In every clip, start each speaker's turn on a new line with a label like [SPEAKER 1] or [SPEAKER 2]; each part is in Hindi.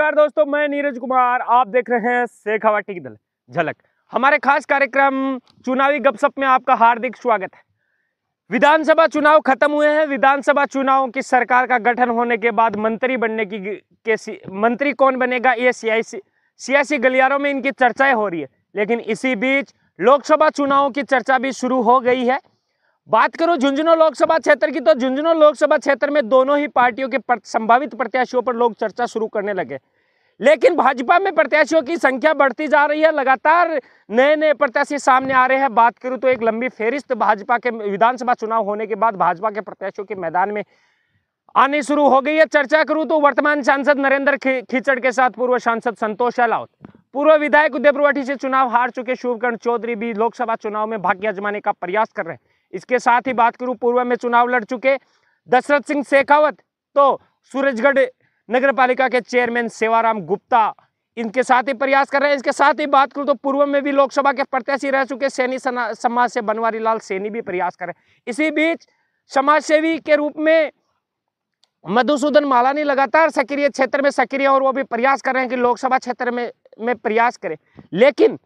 [SPEAKER 1] नमस्कार दोस्तों, मैं नीरज कुमार। आप देख रहे हैं शेखावाटी की झलक। हमारे खास कार्यक्रम चुनावी गपशप में आपका हार्दिक स्वागत है। विधानसभा चुनाव खत्म हुए हैं। विधानसभा चुनावों की सरकार का गठन होने के बाद मंत्री बनने मंत्री कौन बनेगा, ये सियासी गलियारों में इनकी चर्चाएं हो रही है। लेकिन इसी बीच लोकसभा चुनावों की चर्चा भी शुरू हो गई है। बात करूं झुंझुनू लोकसभा क्षेत्र की, तो झुंझुनू लोकसभा क्षेत्र में दोनों ही पार्टियों के संभावित प्रत्याशियों पर लोग चर्चा शुरू करने लगे। लेकिन भाजपा में प्रत्याशियों की संख्या बढ़ती जा रही है। लगातार नए नए प्रत्याशी सामने आ रहे हैं। बात करूं तो एक लंबी फेरिस्त भाजपा के विधानसभा चुनाव होने के बाद भाजपा के प्रत्याशियों के मैदान में आनी शुरू हो गई है। चर्चा करूं तो वर्तमान सांसद नरेंद्र खीचड़ के साथ पूर्व सांसद संतोष अहलावत, पूर्व विधायक उदयपुर से चुनाव हार चुके शुभकर्ण चौधरी भी लोकसभा चुनाव में भाग्य आजमाने का प्रयास कर रहे हैं। इसके साथ ही बात करूं पूर्व में चुनाव लड़ चुके दशरथ सिंह शेखावत, तो सूरजगढ़ नगर पालिका के चेयरमैन सेवाराम गुप्ता इनके साथ ही प्रयास कर रहे हैं। इसके साथ ही बात करूं तो पूर्व में भी लोकसभा के प्रत्याशी रह चुके सैनी समाज से बनवारी लाल सैनी भी प्रयास कर रहे हैं। इसी बीच समाजसेवी के रूप में मधुसूदन मालानी लगातार सक्रिय क्षेत्र में सक्रिय और वो भी प्रयास कर रहे हैं कि लोकसभा क्षेत्र में प्रयास करें। लेकिन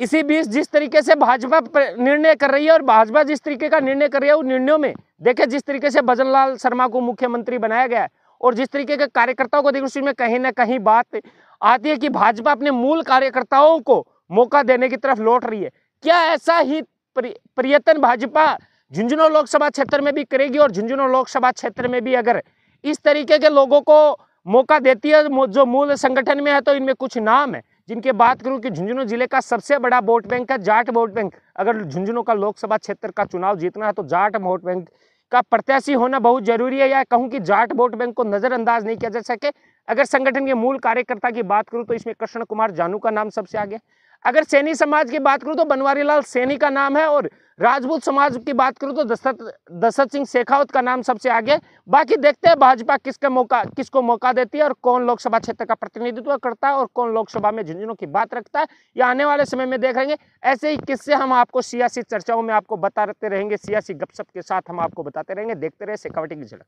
[SPEAKER 1] इसी बीच जिस तरीके से भाजपा निर्णय कर रही है और भाजपा जिस तरीके का निर्णय कर रही है, उन निर्णयों में देखिए जिस तरीके से भजनलाल शर्मा को मुख्यमंत्री बनाया गया है और जिस तरीके के कार्यकर्ताओं को देखिए उसमें कहीं ना कहीं बात आती है कि भाजपा अपने मूल कार्यकर्ताओं को मौका देने की तरफ लौट रही है। क्या ऐसा ही प्रयत्न भाजपा झुंझुनू लोकसभा क्षेत्र में भी करेगी? और झुंझुनू लोकसभा क्षेत्र में भी अगर इस तरीके के लोगों को मौका देती है जो मूल संगठन में है, तो इनमें कुछ नाम है जिनके बात करूं कि झुंझुनू जिले का सबसे बड़ा वोट बैंक है जाट वोट बैंक। अगर झुंझुनू का लोकसभा क्षेत्र का चुनाव जीतना है तो जाट वोट बैंक का प्रत्याशी होना बहुत जरूरी है। या कहूं कि जाट वोट बैंक को नजरअंदाज नहीं किया जा सके। अगर संगठन के मूल कार्यकर्ता की बात करूं तो इसमें कृष्ण कुमार जानू का नाम सबसे आगे। अगर सैनी समाज की बात करूं तो बनवारी लाल सैनी का नाम है और राजपूत समाज की बात करूं तो दशरथ सिंह शेखावत का नाम सबसे आगे। बाकी देखते हैं भाजपा किसको मौका देती है और कौन लोकसभा क्षेत्र का प्रतिनिधित्व करता है और कौन लोकसभा में झुंझुनू की बात रखता है। या आने वाले समय में देखेंगे। ऐसे ही किस्से हम आपको सियासी चर्चाओं में आपको बताते रहेंगे, सियासी गपशप के साथ हम आपको बताते रहेंगे। देखते रहे शेखावाटी की झलक।